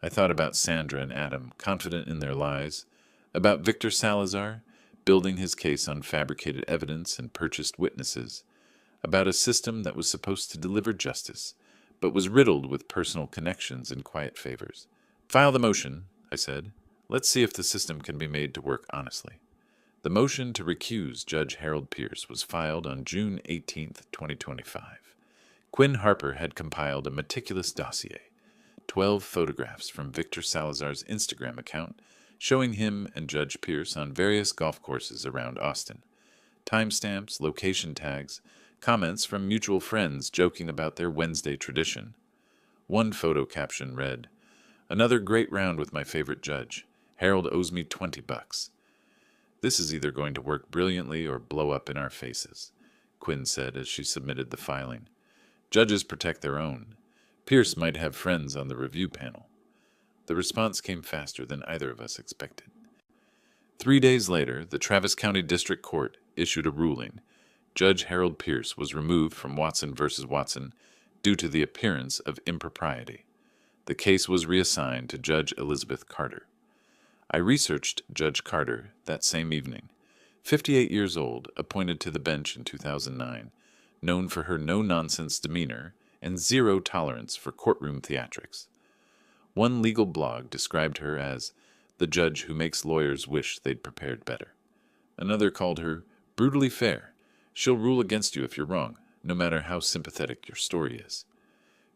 I thought about Sandra and Adam, confident in their lies, about Victor Salazar, building his case on fabricated evidence and purchased witnesses, about a system that was supposed to deliver justice, but was riddled with personal connections and quiet favors. "File the motion," I said. "Let's see if the system can be made to work honestly." The motion to recuse Judge Harold Pierce was filed on June 18, 2025. Quinn Harper had compiled a meticulous dossier, 12 photographs from Victor Salazar's Instagram account showing him and Judge Pierce on various golf courses around Austin, timestamps, location tags, comments from mutual friends joking about their Wednesday tradition. One photo caption read, "Another great round with my favorite judge. Harold owes me $20. This is either going to work brilliantly or blow up in our faces," Quinn said as she submitted the filing. "Judges protect their own. Pierce might have friends on the review panel." The response came faster than either of us expected. 3 days later, the Travis County District Court issued a ruling. Judge Harold Pierce was removed from Watson v. Watson due to the appearance of impropriety. The case was reassigned to Judge Elizabeth Carter. I researched Judge Carter that same evening. 58 years old, appointed to the bench in 2009, known for her no-nonsense demeanor and zero tolerance for courtroom theatrics. One legal blog described her as the judge who makes lawyers wish they'd prepared better. Another called her brutally fair. She'll rule against you if you're wrong, no matter how sympathetic your story is.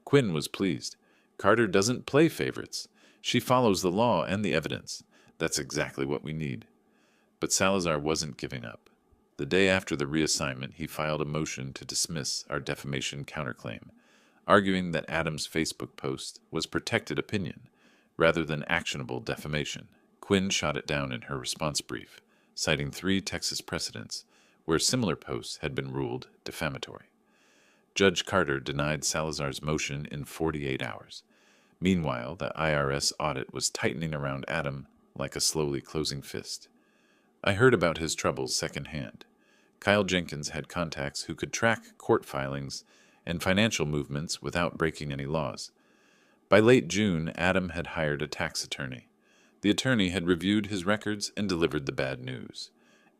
Quinn was pleased. Carter doesn't play favorites. She follows the law and the evidence. That's exactly what we need. But Salazar wasn't giving up. The day after the reassignment, he filed a motion to dismiss our defamation counterclaim, arguing that Adam's Facebook post was protected opinion rather than actionable defamation. Quinn shot it down in her response brief, citing 3 Texas precedents where similar posts had been ruled defamatory. Judge Carter denied Salazar's motion in 48 hours. Meanwhile, the IRS audit was tightening around Adam like a slowly closing fist. I heard about his troubles secondhand. Kyle Jenkins had contacts who could track court filings and financial movements without breaking any laws. By late June, Adam had hired a tax attorney. The attorney had reviewed his records and delivered the bad news.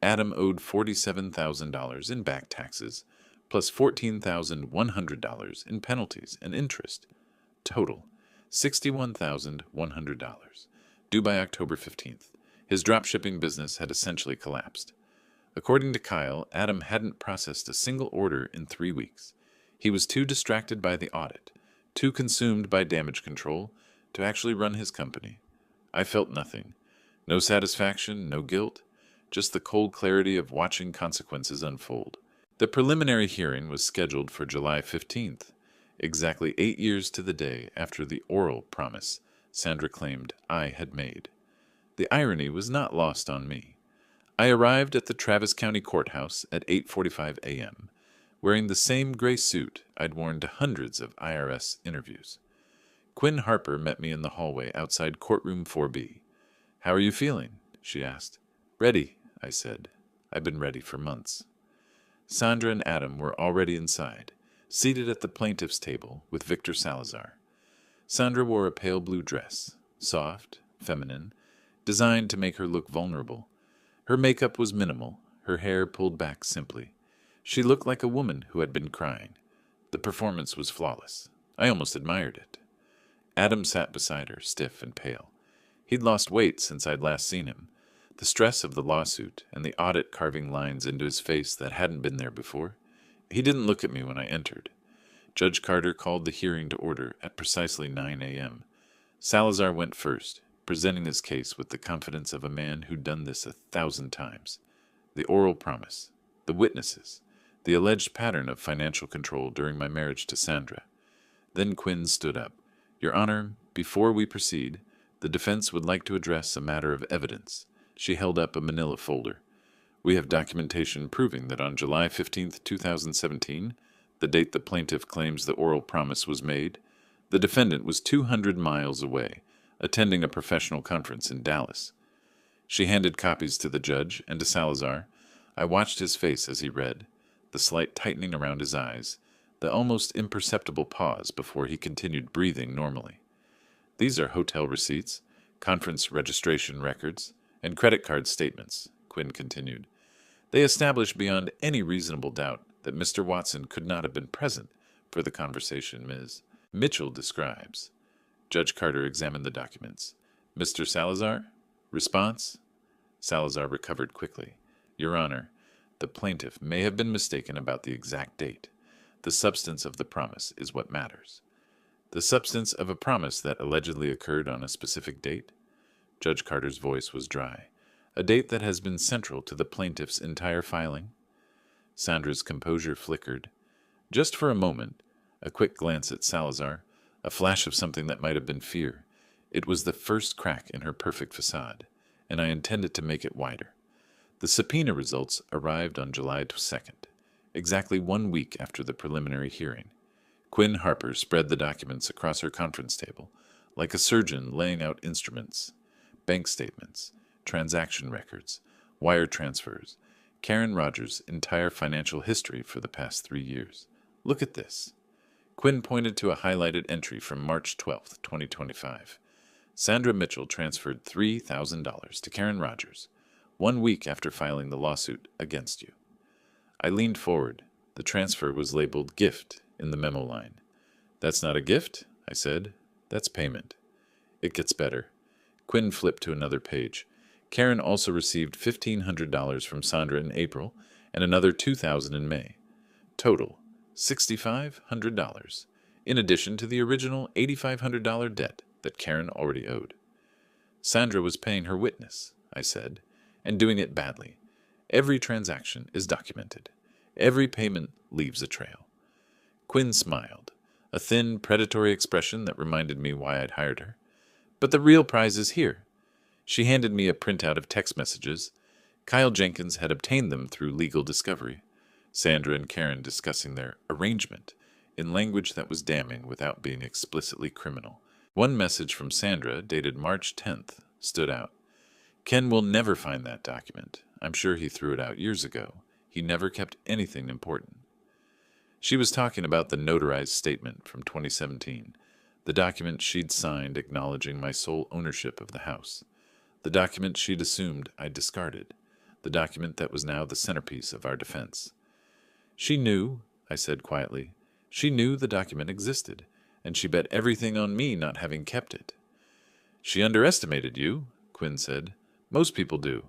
Adam owed $47,000 in back taxes, plus $14,100 in penalties and interest. Total, $61,100, due by October 15th. His dropshipping business had essentially collapsed. According to Kyle, Adam hadn't processed a single order in 3 weeks. He was too distracted by the audit, too consumed by damage control, to actually run his company. I felt nothing. No satisfaction, no guilt, just the cold clarity of watching consequences unfold. The preliminary hearing was scheduled for July 15th, exactly 8 years to the day after the oral promise Sandra claimed I had made. The irony was not lost on me. I arrived at the Travis County Courthouse at 8:45 a.m., wearing the same gray suit I'd worn to hundreds of IRS interviews. Quinn Harper met me in the hallway outside courtroom 4B. "How are you feeling?" she asked. "Ready," I said. I'd been ready for months. Sandra and Adam were already inside, seated at the plaintiff's table with Victor Salazar. Sandra wore a pale blue dress, soft, feminine, designed to make her look vulnerable. Her makeup was minimal, her hair pulled back simply. She looked like a woman who had been crying. The performance was flawless. I almost admired it. Adam sat beside her, stiff and pale. He'd lost weight since I'd last seen him. The stress of the lawsuit and the audit carving lines into his face that hadn't been there before. He didn't look at me when I entered. Judge Carter called the hearing to order at precisely 9 a.m. Salazar went first, presenting his case with the confidence of a man who'd done this 1,000 times. The oral promise, the witnesses, the alleged pattern of financial control during my marriage to Sandra. Then Quinn stood up. "Your Honor, before we proceed, the defense would like to address a matter of evidence." She held up a manila folder. "We have documentation proving that on July 15, 2017, the date the plaintiff claims the oral promise was made, the defendant was 200 miles away, attending a professional conference in Dallas." She handed copies to the judge and to Salazar. I watched his face as he read, the slight tightening around his eyes, the almost imperceptible pause before he continued breathing normally. "These are hotel receipts, conference registration records, and credit card statements," Quinn continued. "They establish beyond any reasonable doubt that Mr. Watson could not have been present for the conversation Ms. Mitchell describes." Judge Carter examined the documents. "Mr. Salazar? Response?" Salazar recovered quickly. "Your Honor, the plaintiff may have been mistaken about the exact date. The substance of the promise is what matters." "The substance of a promise that allegedly occurred on a specific date?" Judge Carter's voice was dry. "A date that has been central to the plaintiff's entire filing?" Sandra's composure flickered. Just for a moment, a quick glance at Salazar, a flash of something that might have been fear. It was the first crack in her perfect facade, and I intended to make it wider. The subpoena results arrived on July 2nd, exactly 1 week after the preliminary hearing. Quinn Harper spread the documents across her conference table, like a surgeon laying out instruments. Bank statements, transaction records, wire transfers, Karen Rogers' entire financial history for the past 3 years. "Look at this." Quinn pointed to a highlighted entry from March 12th, 2025. Sandra Mitchell transferred $3,000 to Karen Rogers 1 week after filing the lawsuit against you. I leaned forward. The transfer was labeled gift in the memo line. That's not a gift, I said. That's payment. It gets better. Quinn flipped to another page. Karen also received $1,500 from Sandra in April and another $2,000 in May. Total, $6,500, in addition to the original $8,500 debt that Karen already owed. Sandra was paying her witness, I said, and doing it badly. Every transaction is documented. Every payment leaves a trail. Quinn smiled, a thin, predatory expression that reminded me why I'd hired her. But the real prize is here. She handed me a printout of text messages. Kyle Jenkins had obtained them through legal discovery. Sandra and Karen discussing their arrangement in language that was damning without being explicitly criminal. One message from Sandra, dated March 10th, stood out. Ken will never find that document. I'm sure he threw it out years ago. He never kept anything important. She was talking about the notarized statement from 2017, the document she'd signed acknowledging my sole ownership of the house, the document she'd assumed I'd discarded, the document that was now the centerpiece of our defense. She knew, I said quietly, she knew the document existed, and she bet everything on me not having kept it. She underestimated you, Quinn said. Most people do.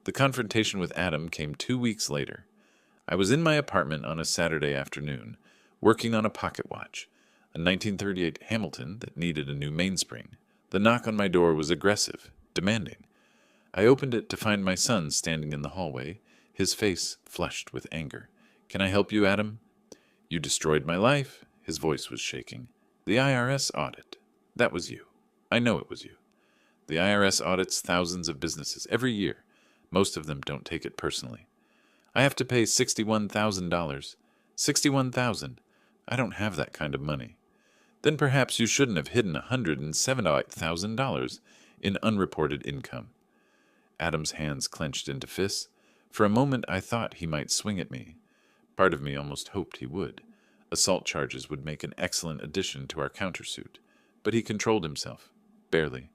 The confrontation with Adam came 2 weeks later. I was in my apartment on a Saturday afternoon, working on a pocket watch, a 1938 Hamilton that needed a new mainspring. The knock on my door was aggressive, demanding. I opened it to find my son standing in the hallway, his face flushed with anger. Can I help you, Adam? You destroyed my life. His voice was shaking. The IRS audit. That was you. I know it was you. The IRS audits thousands of businesses every year. Most of them don't take it personally. I have to pay $61,000. $61,000. I don't have that kind of money. Then perhaps you shouldn't have hidden $178,000 in unreported income. Adam's hands clenched into fists. For a moment I thought he might swing at me. Part of me almost hoped he would. Assault charges would make an excellent addition to our countersuit. But he controlled himself. Barely.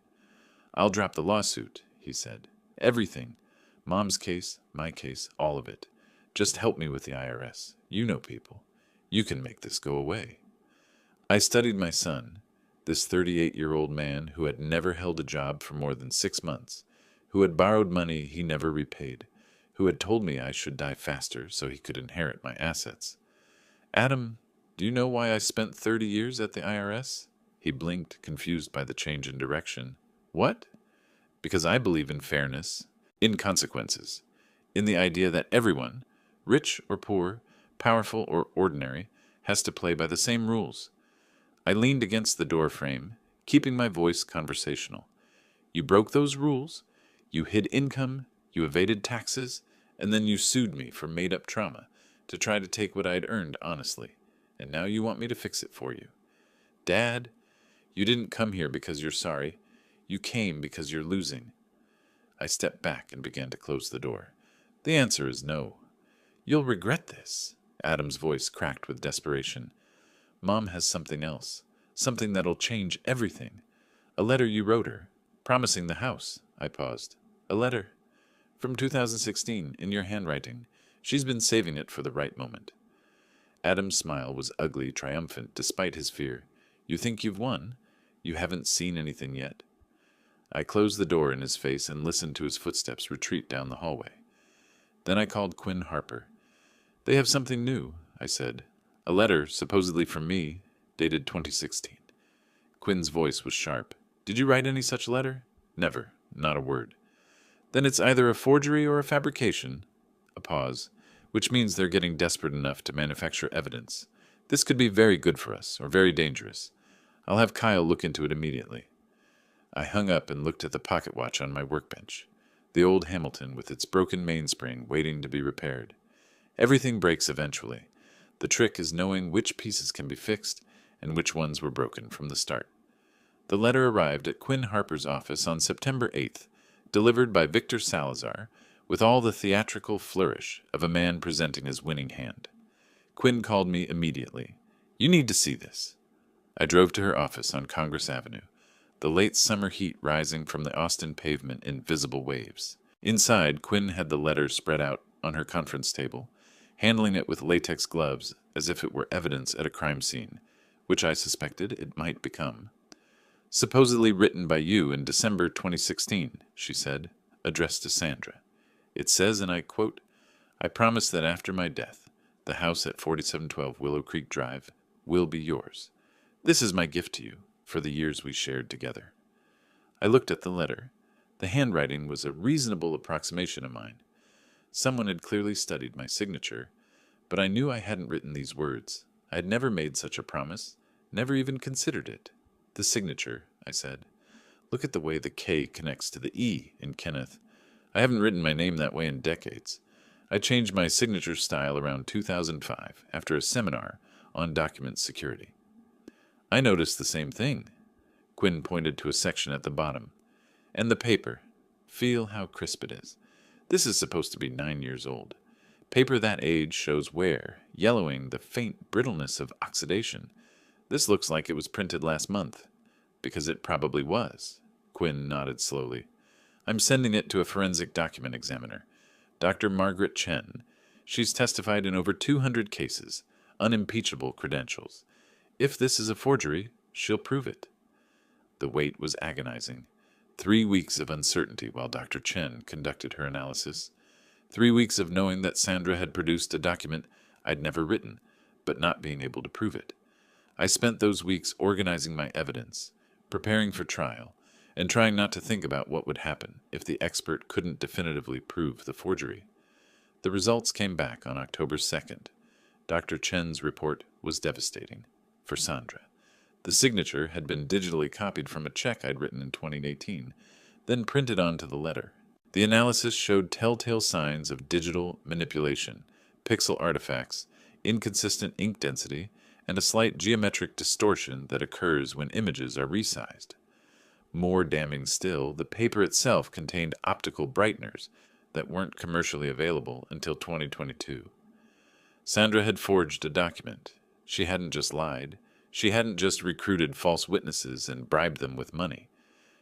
I'll drop the lawsuit, he said. Everything. Mom's case, my case, all of it. Just help me with the IRS. You know people. You can make this go away. I studied my son, this 38-year-old man who had never held a job for more than 6 months, who had borrowed money he never repaid, who had told me I should die faster so he could inherit my assets. Adam, do you know why I spent 30 years at the IRS? He blinked, confused by the change in direction. What? Because I believe in fairness, in consequences, in the idea that everyone, rich or poor, powerful or ordinary, has to play by the same rules. I leaned against the door frame, keeping my voice conversational. You broke those rules, you hid income, you evaded taxes, and then you sued me for made-up trauma to try to take what I'd earned honestly, and now you want me to fix it for you. Dad, you didn't come here because you're sorry. You came because you're losing. I stepped back and began to close the door. The answer is no. You'll regret this. Adam's voice cracked with desperation. Mom has something else, something that'll change everything. A letter you wrote her, promising the house. I paused. A letter. From 2016, in your handwriting. She's been saving it for the right moment. Adam's smile was ugly, triumphant, despite his fear. You think you've won? You haven't seen anything yet. I closed the door in his face and listened to his footsteps retreat down the hallway. Then I called Quinn Harper. They have something new, I said. A letter, supposedly from me, dated 2016. Quinn's voice was sharp. Did you write any such letter? Never. Not a word. Then it's either a forgery or a fabrication. A pause, which means they're getting desperate enough to manufacture evidence. This could be very good for us, or very dangerous. I'll have Kyle look into it immediately. I hung up and looked at the pocket watch on my workbench. The old Hamilton with its broken mainspring waiting to be repaired. Everything breaks eventually. The trick is knowing which pieces can be fixed and which ones were broken from the start. The letter arrived at Quinn Harper's office on September 8th, delivered by Victor Salazar, with all the theatrical flourish of a man presenting his winning hand. Quinn called me immediately. You need to see this. I drove to her office on Congress Avenue, the late summer heat rising from the Austin pavement in visible waves. Inside, Quinn had the letter spread out on her conference table, handling it with latex gloves as if it were evidence at a crime scene, which I suspected it might become. Supposedly written by you in December 2016, she said, addressed to Sandra. It says, and I quote, "I promise that after my death, the house at 4712 Willow Creek Drive will be yours. This is my gift to you for the years we shared together." I looked at the letter. The handwriting was a reasonable approximation of mine. Someone had clearly studied my signature, but I knew I hadn't written these words. I had never made such a promise, never even considered it. The signature, I said. Look at the way the K connects to the E in Kenneth. I haven't written my name that way in decades. I changed my signature style around 2005 after a seminar on document security. I noticed the same thing. Quinn pointed to a section at the bottom. And the paper. Feel how crisp it is. This is supposed to be 9 years old. Paper that age shows wear, yellowing, the faint brittleness of oxidation. This looks like it was printed last month. Because it probably was. Quinn nodded slowly. I'm sending it to a forensic document examiner, Dr. Margaret Chen. She's testified in over 200 cases, unimpeachable credentials. If this is a forgery, she'll prove it. The wait was agonizing. 3 weeks of uncertainty while Dr. Chen conducted her analysis. 3 weeks of knowing that Sandra had produced a document I'd never written, but not being able to prove it. I spent those weeks organizing my evidence, preparing for trial, and trying not to think about what would happen if the expert couldn't definitively prove the forgery. The results came back on October 2nd. Dr. Chen's report was devastating for Sandra. The signature had been digitally copied from a check I'd written in 2018, then printed onto the letter. The analysis showed telltale signs of digital manipulation, pixel artifacts, inconsistent ink density, and a slight geometric distortion that occurs when images are resized. More damning still, the paper itself contained optical brighteners that weren't commercially available until 2022. Sandra had forged a document. She hadn't just lied. She hadn't just recruited false witnesses and bribed them with money.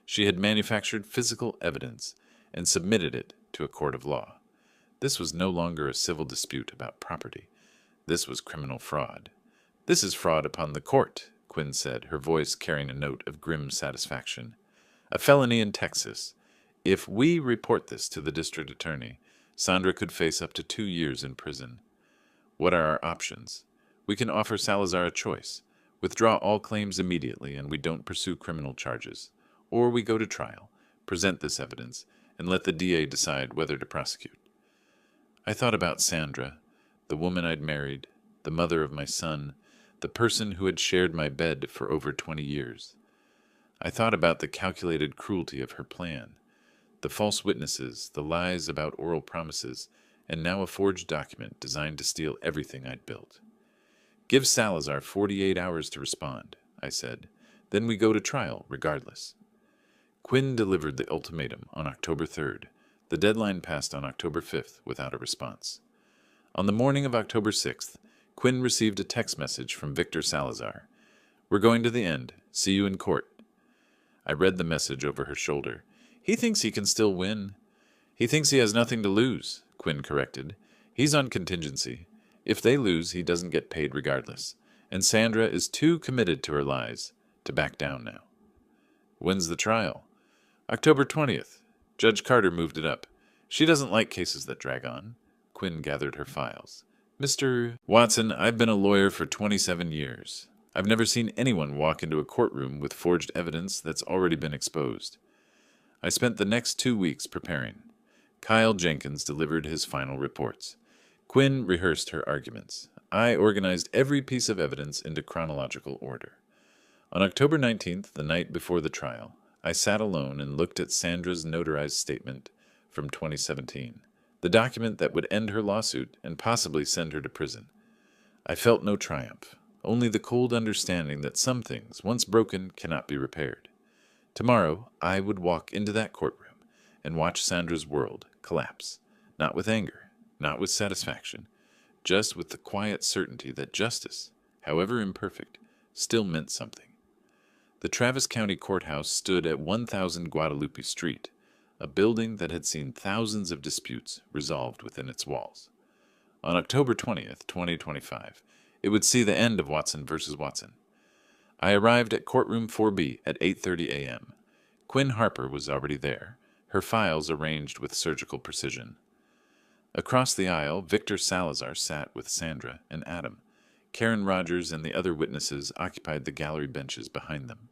She had manufactured physical evidence and submitted it to a court of law. This was no longer a civil dispute about property. This was criminal fraud. This is fraud upon the court, Quinn said, her voice carrying a note of grim satisfaction. A felony in Texas. If we report this to the district attorney, Sandra could face up to 2 years in prison. What are our options? We can offer Salazar a choice. Withdraw all claims immediately and we don't pursue criminal charges. Or we go to trial, present this evidence, and let the DA decide whether to prosecute. I thought about Sandra, the woman I'd married, the mother of my son, the person who had shared my bed for over 20 years. I thought about the calculated cruelty of her plan, the false witnesses, the lies about oral promises, and now a forged document designed to steal everything I'd built. Give Salazar 48 hours to respond, I said. Then we go to trial, regardless. Quinn delivered the ultimatum on October 3rd. The deadline passed on October 5th without a response. On the morning of October 6th, Quinn received a text message from Victor Salazar. We're going to the end. See you in court. I read the message over her shoulder. He thinks he can still win. He thinks he has nothing to lose, Quinn corrected. He's on contingency. If they lose, he doesn't get paid regardless. And Sandra is too committed to her lies to back down now. When's the trial? October 20th. Judge Carter moved it up. She doesn't like cases that drag on. Quinn gathered her files. Mr. Watson, I've been a lawyer for 27 years. I've never seen anyone walk into a courtroom with forged evidence that's already been exposed. I spent the next 2 weeks preparing. Kyle Jenkins delivered his final reports. Quinn rehearsed her arguments. I organized every piece of evidence into chronological order. On October 19th, the night before the trial, I sat alone and looked at Sandra's notarized statement from 2017, the document that would end her lawsuit and possibly send her to prison. I felt no triumph, only the cold understanding that some things, once broken, cannot be repaired. Tomorrow, I would walk into that courtroom and watch Sandra's world collapse, not with anger, not with satisfaction, just with the quiet certainty that justice however imperfect, still meant something. The Travis County Courthouse stood at 1000 Guadalupe Street, a building that had seen thousands of disputes resolved within its walls. On October 20th, 2025, it would see the end of Watson versus Watson. I arrived at courtroom 4B at 8:30 a.m. Quinn Harper was already there, her files arranged with surgical precision. Across the aisle, Victor Salazar sat with Sandra and Adam. Karen Rogers and the other witnesses occupied the gallery benches behind them.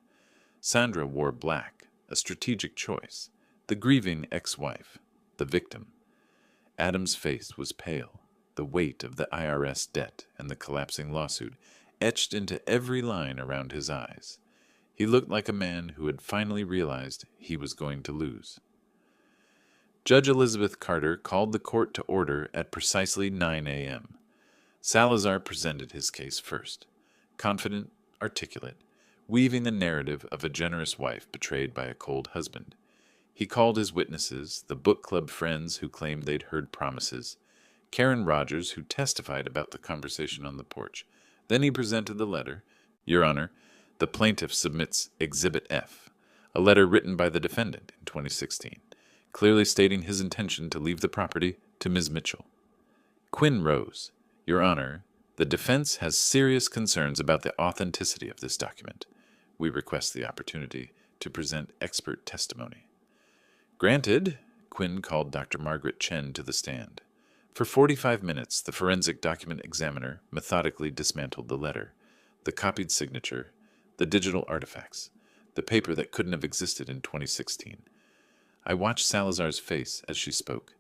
Sandra wore black, a strategic choice, the grieving ex-wife, the victim. Adam's face was pale, the weight of the IRS debt and the collapsing lawsuit etched into every line around his eyes. He looked like a man who had finally realized he was going to lose. Judge Elizabeth Carter called the court to order at precisely 9 a.m. Salazar presented his case first, confident, articulate, weaving a narrative of a generous wife betrayed by a cold husband. He called his witnesses, the book club friends who claimed they'd heard promises, Karen Rogers, who testified about the conversation on the porch. Then he presented the letter. Your Honor, the plaintiff submits Exhibit F, a letter written by the defendant in 2016, clearly stating his intention to leave the property to Ms. Mitchell. Quinn rose. Your Honor, the defense has serious concerns about the authenticity of this document. We request the opportunity to present expert testimony. Granted, Quinn called Dr. Margaret Chen to the stand. For 45 minutes, the forensic document examiner methodically dismantled the letter, the copied signature, the digital artifacts, the paper that couldn't have existed in 2016. I watched Salazar's face as she spoke.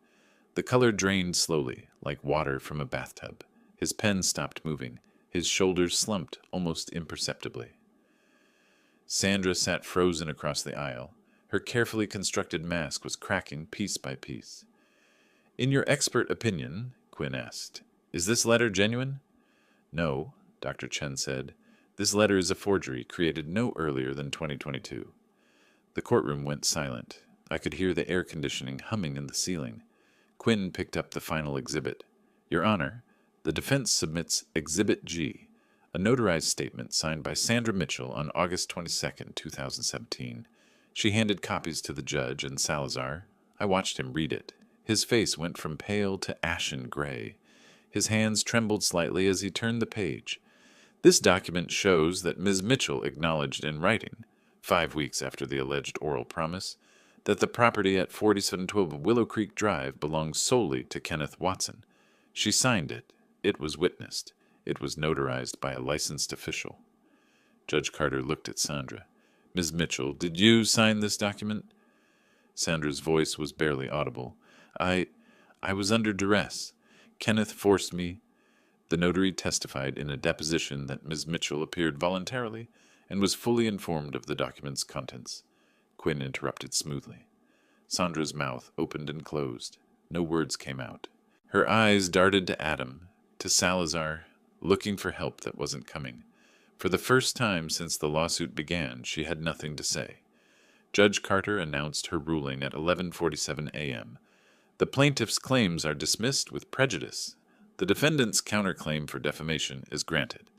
The color drained slowly, like water from a bathtub. His pen stopped moving. His shoulders slumped almost imperceptibly. Sandra sat frozen across the aisle. Her carefully constructed mask was cracking piece by piece. In your expert opinion, Quinn asked, is this letter genuine? No, Dr. Chen said. This letter is a forgery created no earlier than 2022. The courtroom went silent. I could hear the air conditioning humming in the ceiling. Quinn picked up the final exhibit. Your Honor, the defense submits Exhibit G, a notarized statement signed by Sandra Mitchell on August 22, 2017. She handed copies to the judge and Salazar. I watched him read it. His face went from pale to ashen gray. His hands trembled slightly as he turned the page. This document shows that Ms. Mitchell acknowledged in writing, 5 weeks after the alleged oral promise, that the property at 4712 Willow Creek Drive belongs solely to Kenneth Watson. She signed it. It was witnessed. It was notarized by a licensed official. Judge Carter looked at Sandra. Ms. Mitchell, did you sign this document? Sandra's voice was barely audible. I was under duress. Kenneth forced me. The notary testified in a deposition that Ms. Mitchell appeared voluntarily and was fully informed of the document's contents. Quinn interrupted smoothly. Sandra's mouth opened and closed. No words came out. Her eyes darted to Adam, to Salazar, looking for help that wasn't coming. For the first time since the lawsuit began, she had nothing to say. Judge Carter announced her ruling at 11:47 a.m. The plaintiff's claims are dismissed with prejudice. The defendant's counterclaim for defamation is granted.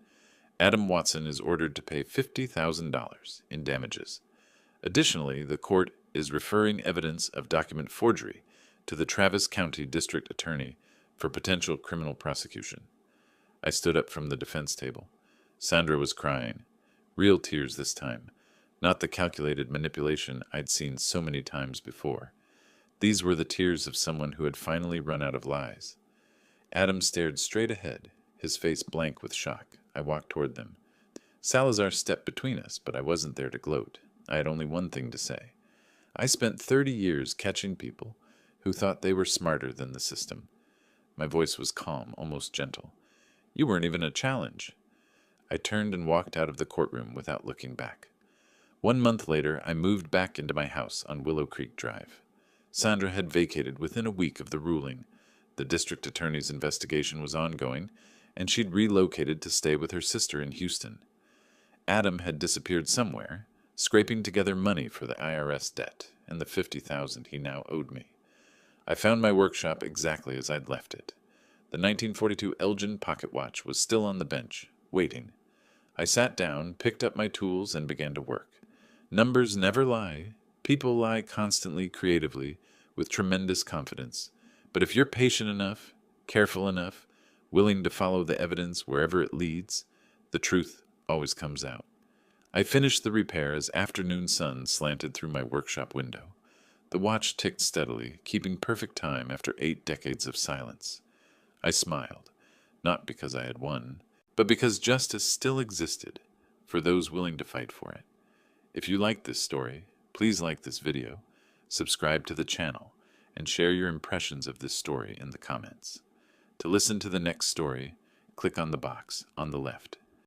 Adam Watson is ordered to pay $50,000 in damages. Additionally, the court is referring evidence of document forgery to the Travis County District Attorney for potential criminal prosecution. I stood up from the defense table. Sandra was crying. Real tears this time, not the calculated manipulation I'd seen so many times before. These were the tears of someone who had finally run out of lies. Adam stared straight ahead, his face blank with shock. I walked toward them. Salazar stepped between us, but I wasn't there to gloat. I had only one thing to say. I spent 30 years catching people who thought they were smarter than the system. My voice was calm, almost gentle. You weren't even a challenge. I turned and walked out of the courtroom without looking back. 1 month later, I moved back into my house on Willow Creek Drive. Sandra had vacated within a week of the ruling. The district attorney's investigation was ongoing, and she'd relocated to stay with her sister in Houston. Adam had disappeared somewhere, scraping together money for the IRS debt and the $50,000 he now owed me. I found my workshop exactly as I'd left it. The 1942 Elgin pocket watch was still on the bench, waiting. I sat down, picked up my tools, and began to work. Numbers never lie. People lie constantly, creatively, with tremendous confidence. But if you're patient enough, careful enough, willing to follow the evidence wherever it leads, the truth always comes out. I finished the repair as afternoon sun slanted through my workshop window. The watch ticked steadily, keeping perfect time after 8 decades of silence. I smiled, not because I had won, but because justice still existed for those willing to fight for it. If you like this story, please like this video, subscribe to the channel, and share your impressions of this story in the comments. To listen to the next story, click on the box on the left.